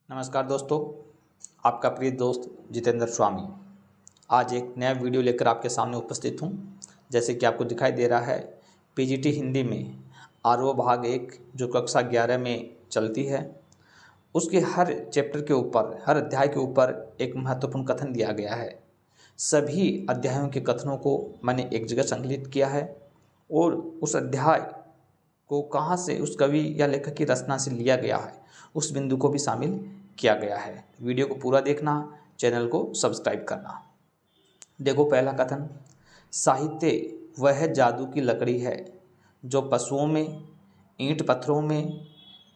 नमस्कार दोस्तों, आपका प्रिय दोस्त जितेंद्र स्वामी आज एक नया वीडियो लेकर आपके सामने उपस्थित हूँ। जैसे कि आपको दिखाई दे रहा है, पीजीटी हिंदी में आरओ भाग 1 जो कक्षा 11 में चलती है, उसके हर चैप्टर के ऊपर, हर अध्याय के ऊपर एक महत्वपूर्ण कथन दिया गया है। सभी अध्यायों के कथनों को मैंने एक जगह संकलित किया है और उस अध्याय को कहाँ से, उस कवि या लेखक की रचना से लिया गया है, उस बिंदु को भी शामिल किया गया है। वीडियो को पूरा देखना, चैनल को सब्सक्राइब करना। देखो पहला कथन, साहित्य वह जादू की लकड़ी है जो पशुओं में, ईंट पत्थरों में,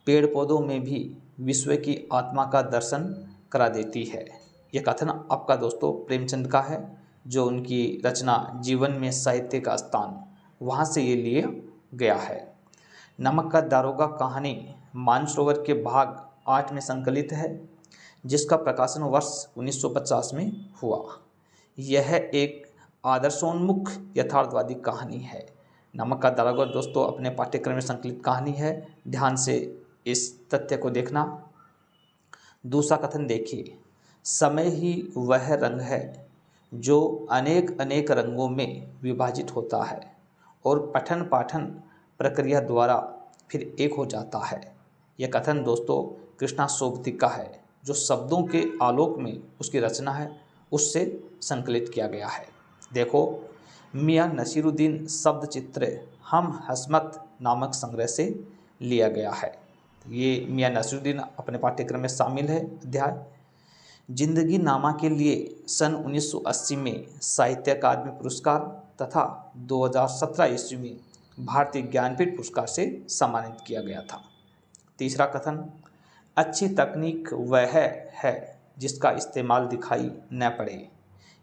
पेड़ पौधों में भी विश्व की आत्मा का दर्शन करा देती है। यह कथन आपका दोस्तों प्रेमचंद का है, जो उनकी रचना जीवन में साहित्य का स्थान, वहाँ से ये लिया गया है। नमक का दारोगा कहानी मानसरोवर के भाग 8 में संकलित है, जिसका प्रकाशन वर्ष 1950 में हुआ। यह एक आदर्शोन्मुख यथार्थवादी कहानी है। नमक का दारोगा दोस्तों अपने पाठ्यक्रम में संकलित कहानी है, ध्यान से इस तथ्य को देखना। दूसरा कथन देखिए, समय ही वह रंग है जो अनेक अनेक रंगों में विभाजित होता है और पठन पाठन प्रक्रिया द्वारा फिर एक हो जाता है। यह कथन दोस्तों कृष्णा सोबती का है, जो शब्दों के आलोक में उसकी रचना है, उससे संकलित किया गया है। देखो, मियां नसीरुद्दीन शब्द चित्र हम हस्मत नामक संग्रह से लिया गया है। ये मियां नसीरुद्दीन अपने पाठ्यक्रम में शामिल है अध्याय। जिंदगी नामा के लिए सन 1980 में साहित्य अकादमी पुरस्कार तथा 2017 ईस्वी में भारतीय ज्ञानपीठ पुरस्कार से सम्मानित किया गया था। तीसरा कथन, अच्छी तकनीक वह है जिसका इस्तेमाल दिखाई न पड़े।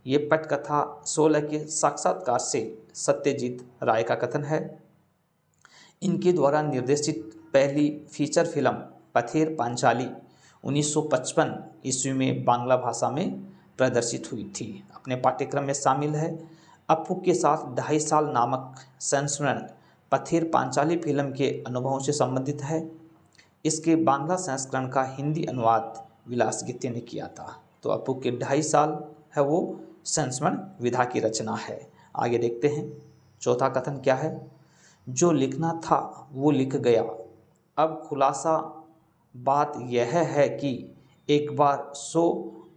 ये पटकथा 16 के साक्षात्कार से सत्यजीत राय का कथन है। इनके द्वारा निर्देशित पहली फीचर फिल्म पथेर पांचाली 1955 ईस्वी में बांग्ला भाषा में प्रदर्शित हुई थी। अपने पाठ्यक्रम में शामिल है। अपू के साथ 2.5 साल नामक संस्मरण पथेर पांचाली फिल्म के अनुभवों से संबंधित है। इसके बांग्ला संस्करण का हिंदी अनुवाद विलास गित्ते ने किया था। तो अपू के 2.5 साल है वो संस्मरण विधा की रचना है। आगे देखते हैं। चौथा कथन क्या है, जो लिखना था वो लिख गया, अब खुलासा बात यह है कि एक बार शो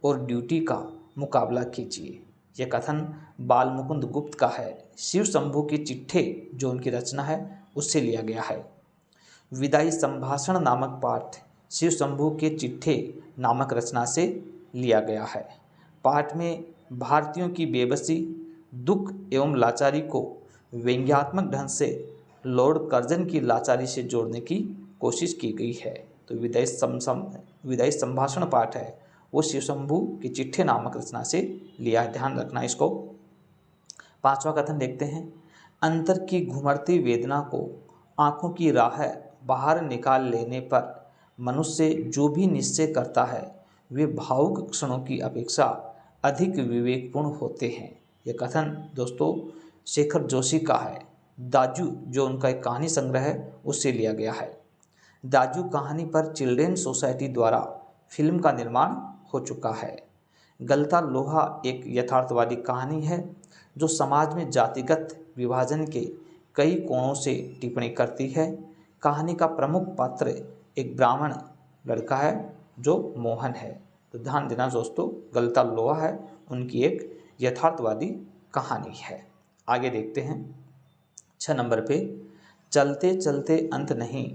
और ड्यूटी का मुकाबला कीजिए। यह कथन बाल मुकुंद गुप्त का है। शिव शंभू की चिट्ठे जो उनकी रचना है, उससे लिया गया है। विदाई संभाषण नामक पाठ शिव शंभू के चिट्ठे नामक रचना से लिया गया है। पाठ में भारतीयों की बेबसी, दुख एवं लाचारी को व्यंग्यात्मक ढंग से लॉर्ड कर्जन की लाचारी से जोड़ने की कोशिश की गई है। तो विदाई संभाषण पाठ है वो शिव शंभू की चिट्ठे नामक रचना से लिया है, ध्यान रखना इसको। पांचवा कथन देखते हैं, अंतर की घुमड़ती वेदना को आंखों की राह बाहर निकाल लेने पर मनुष्य जो भी निश्चय करता है वे भावुक क्षणों की अपेक्षा अधिक विवेकपूर्ण होते हैं। यह कथन दोस्तों शेखर जोशी का है। दाजू जो उनका एक कहानी संग्रह है, उससे लिया गया है। दाजू कहानी पर चिल्ड्रेन सोसाइटी द्वारा फिल्म का निर्माण हो चुका है। गलता लोहा एक यथार्थवादी कहानी है जो समाज में जातिगत विभाजन के कई कोणों से टिप्पणी करती है। कहानी का प्रमुख पात्र एक ब्राह्मण लड़का है जो मोहन है। तो ध्यान देना दोस्तों, गलता लोहा है उनकी एक यथार्थवादी कहानी है। आगे देखते हैं। 6 नंबर पे, चलते चलते अंत नहीं,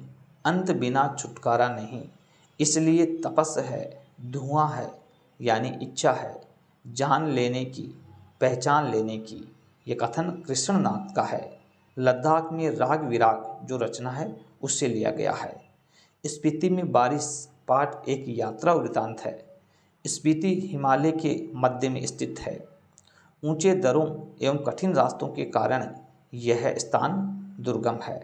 अंत बिना छुटकारा नहीं, इसलिए तपस है, धुआं है, यानी इच्छा है, जान लेने की, पहचान लेने की। ये कथन कृष्णनाथ का है। लद्दाख में राग विराग जो रचना है, उससे लिया गया है। स्पीति में बारिश पाठ एक यात्रा वृतांत है। स्पीति हिमालय के मध्य में स्थित है। ऊंचे दरों एवं कठिन रास्तों के कारण यह स्थान दुर्गम है।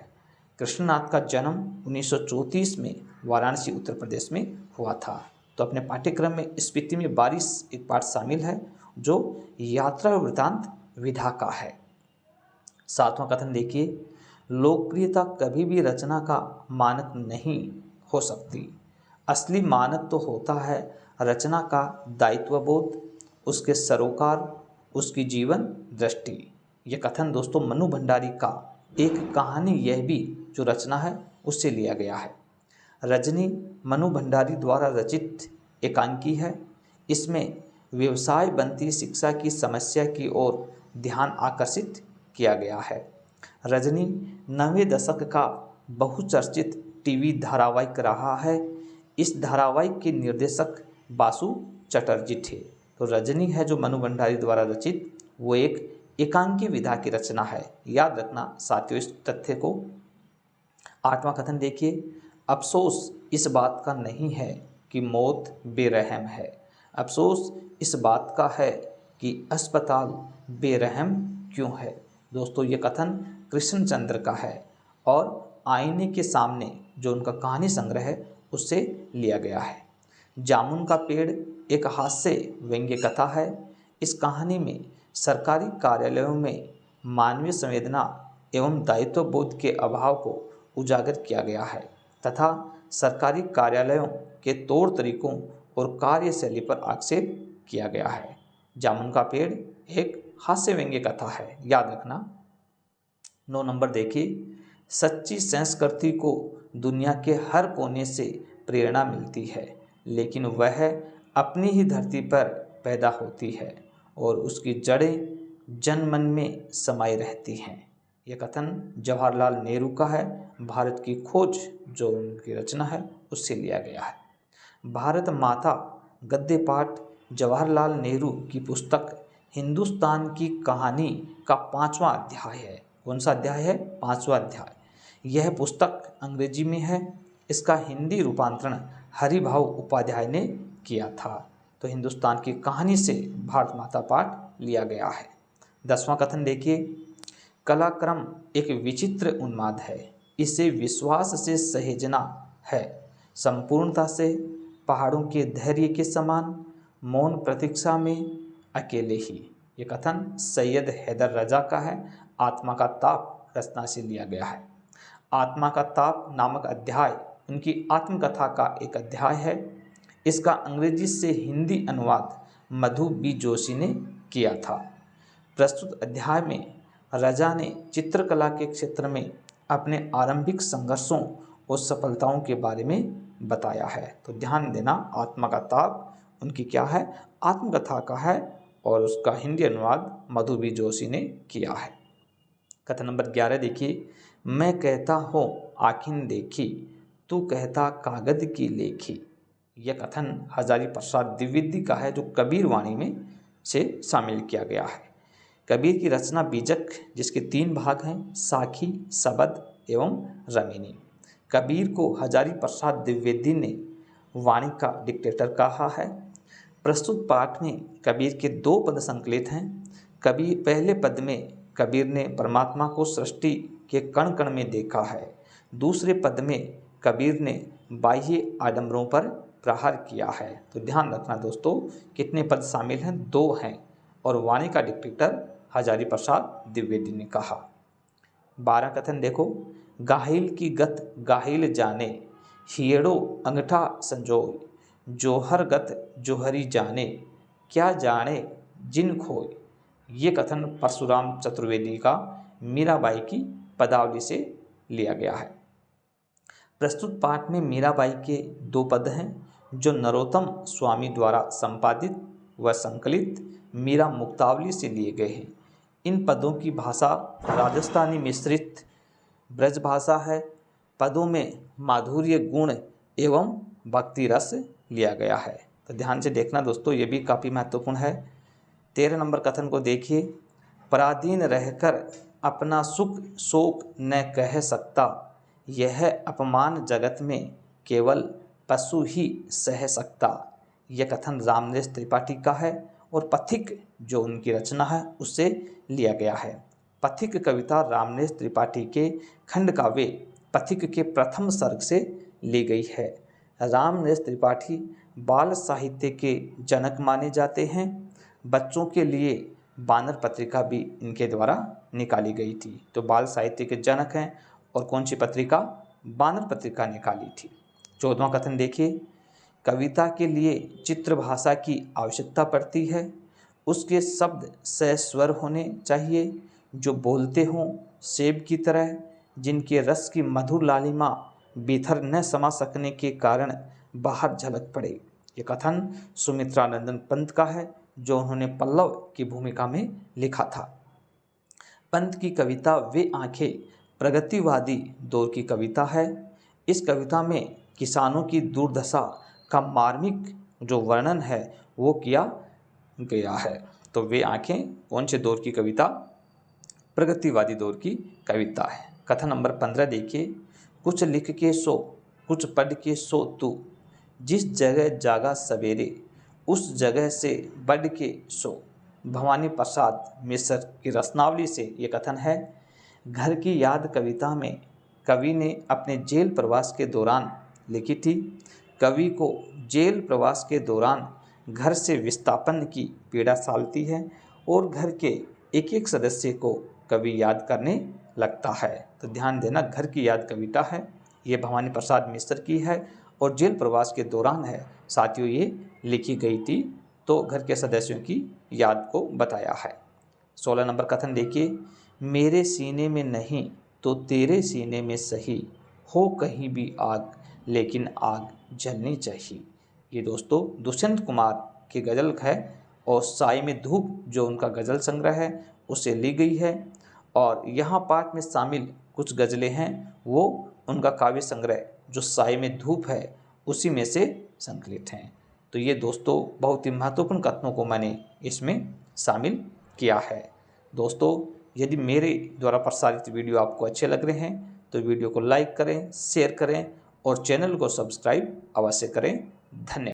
कृष्णनाथ का जन्म 1934 में वाराणसी उत्तर प्रदेश में हुआ था। तो अपने पाठ्यक्रम में स्पीति में बारिश एक पाठ शामिल है जो यात्रा वृतांत विधा का है। 7वां कथन देखिए, लोकप्रियता कभी भी रचना का मानक नहीं हो सकती। असली मानक तो होता है रचना का दायित्वबोध, उसके सरोकार, उसकी जीवन दृष्टि। यह कथन दोस्तों मनु भंडारी का एक कहानी यह भी जो रचना है उससे लिया गया है। रजनी मनु भंडारी द्वारा रचित एकांकी है। इसमें व्यवसाय बनती शिक्षा की समस्या की ओर ध्यान आकर्षित किया गया है। रजनी 90वें दशक का बहुचर्चित टीवी धारावाहिक रहा है। इस धारावाहिक के निर्देशक बासु चटर्जी थे। तो रजनी है जो मनु भंडारी द्वारा रचित वो एक एकांकी विधा की रचना है। याद रखना साथियों इस तथ्य को। 8वां कथन देखिए, अफसोस इस बात का नहीं है कि मौत बेरहम है, अफसोस इस बात का है कि अस्पताल बेरहम क्यों है। दोस्तों ये कथन कृष्णचंद्र का है और आईने के सामने जो उनका कहानी संग्रह है उससे लिया गया है। जामुन का पेड़ एक हास्य व्यंग्य कथा है। इस कहानी में सरकारी कार्यालयों में मानवीय संवेदना एवं दायित्व बोध के अभाव को उजागर किया गया है तथा सरकारी कार्यालयों के तौर तरीकों और कार्यशैली पर आक्षेप किया गया है। जामुन का पेड़ एक हास्य व्यंग्य कथा है, याद रखना। 9 नंबर देखिए, सच्ची संस्कृति को दुनिया के हर कोने से प्रेरणा मिलती है, लेकिन वह अपनी ही धरती पर पैदा होती है और उसकी जड़ें जन मन में समाई रहती हैं। यह कथन जवाहरलाल नेहरू का है। भारत की खोज जो उनकी रचना है उससे लिया गया है। भारत माता गद्य पाठ जवाहरलाल नेहरू की पुस्तक हिंदुस्तान की कहानी का 5वां अध्याय है। कौन सा अध्याय है? 5वां अध्याय। यह पुस्तक अंग्रेजी में है। इसका हिंदी रूपांतरण हरिभाऊ उपाध्याय ने किया था। तो हिंदुस्तान की कहानी से भारत माता पाठ लिया गया है। 10वां कथन देखिए, कलाक्रम एक विचित्र उन्माद है, इसे विश्वास से सहेजना है, संपूर्णता से पहाड़ों के धैर्य के समान, मौन प्रतीक्षा में अकेले ही। ये कथन सैयद हैदर रजा का है। आत्मा का ताप रचना से लिया गया है। आत्मा का ताप नामक अध्याय उनकी आत्मकथा का एक अध्याय है। इसका अंग्रेजी से हिंदी अनुवाद मधु बी जोशी ने किया था। प्रस्तुत अध्याय में रजा ने चित्रकला के क्षेत्र में अपने आरंभिक संघर्षों और सफलताओं के बारे में बताया है। तो ध्यान देना, आत्मा का ताप उनकी क्या है? आत्मकथा का है और उसका हिंदी अनुवाद मधु बी जोशी ने किया है। कथन नंबर 11 देखिए, मैं कहता हूँ आँखें देखी, तू कहता कागज की लेखी। यह कथन हजारी प्रसाद द्विवेदी का है जो कबीर वाणी में से शामिल किया गया है। कबीर की रचना बीजक जिसके 3 भाग हैं, साखी, सबद एवं रमीनी। कबीर को हजारी प्रसाद द्विवेदी ने वाणी का डिक्टेटर कहा है। प्रस्तुत पाठ में कबीर के 2 पद संकलित हैं। कबीर पहले पद में कबीर ने परमात्मा को सृष्टि के कण कण में देखा है। दूसरे पद में कबीर ने बाह्य आडंबरों पर प्रहार किया है। तो ध्यान रखना दोस्तों, कितने पद शामिल हैं? 2 हैं और वाणी का डिक्टेटर हजारी प्रसाद द्विवेदी ने कहा। 12 कथन देखो, गाहिल की गत गाहिल जाने, हियड़ो अंगठा संजोय, जोहर गत जोहरी जाने, क्या जाने जिन खोय। ये कथन परशुराम चतुर्वेदी का मीराबाई की पदावली से लिया गया है। प्रस्तुत पाठ में मीराबाई के 2 पद हैं जो नरोत्तम स्वामी द्वारा संपादित व संकलित मीरा मुक्तावली से लिए गए हैं। इन पदों की भाषा राजस्थानी मिश्रित ब्रज भाषा है। पदों में माधुर्य गुण एवं भक्ति रस लिया गया है। तो ध्यान से देखना दोस्तों, ये भी काफ़ी महत्वपूर्ण है। 13 नंबर कथन को देखिए, पराधीन रहकर अपना सुख शोक न कह सकता, यह अपमान जगत में केवल पशु ही सह सकता। यह कथन रामनरेश त्रिपाठी का है और पथिक जो उनकी रचना है उससे लिया गया है। पथिक कविता रामनरेश त्रिपाठी के खंड काव्य पथिक के प्रथम सर्ग से ली गई है। रामनरेश त्रिपाठी बाल साहित्य के जनक माने जाते हैं। बच्चों के लिए बानर पत्रिका भी इनके द्वारा निकाली गई थी। तो बाल साहित्य के जनक हैं और कौन सी पत्रिका? बानर पत्रिका निकाली थी। 14वां कथन देखिए, कविता के लिए चित्र भाषा की आवश्यकता पड़ती है। उसके शब्द सस्वर होने चाहिए, जो बोलते हों सेब की तरह, जिनके रस की मधुर लालिमा भीतर न समा सकने के कारण बाहर झलक पड़े। ये कथन सुमित्रानंदन पंत का है, जो उन्होंने पल्लव की भूमिका में लिखा था। पंत की कविता वे आंखें प्रगतिवादी दौर की कविता है। इस कविता में किसानों की दुर्दशा का मार्मिक जो वर्णन है वो किया गया है। तो वे आंखें कौन से दौर की कविता? प्रगतिवादी दौर की कविता है। कथन नंबर 15 देखिए। कुछ लिख के सो, कुछ पढ़ के सो तू, जिस जगह जागा सवेरे उस जगह से बढ़ के सो। भवानी प्रसाद मिश्र की रत्नावली से ये कथन है। घर की याद कविता में कवि ने अपने जेल प्रवास के दौरान लिखी थी। कवि को जेल प्रवास के दौरान घर से विस्थापन की पीड़ा सालती है और घर के एक एक सदस्य को कवि याद करने लगता है। तो ध्यान देना, घर की याद कविता है, ये भवानी प्रसाद मिश्र की है और जेल प्रवास के दौरान है साथियों ये लिखी गई थी। तो घर के सदस्यों की याद को बताया है। 16 नंबर कथन देखिए। मेरे सीने में नहीं तो तेरे सीने में सही, हो कहीं भी आग लेकिन आग जलनी चाहिए। ये दोस्तों दुष्यंत कुमार की गज़ल है और साए में धूप जो उनका गज़ल संग्रह है उससे ली गई है। और यहाँ पाठ में शामिल कुछ गज़लें हैं वो उनका काव्य संग्रह जो साए में धूप है उसी में से संकलित हैं। तो ये दोस्तों बहुत ही महत्वपूर्ण कथनों को मैंने इसमें शामिल किया है। दोस्तों यदि मेरे द्वारा प्रसारित वीडियो आपको अच्छे लग रहे हैं तो वीडियो को लाइक करें, शेयर करें और चैनल को सब्सक्राइब अवश्य करें। धन्यवाद।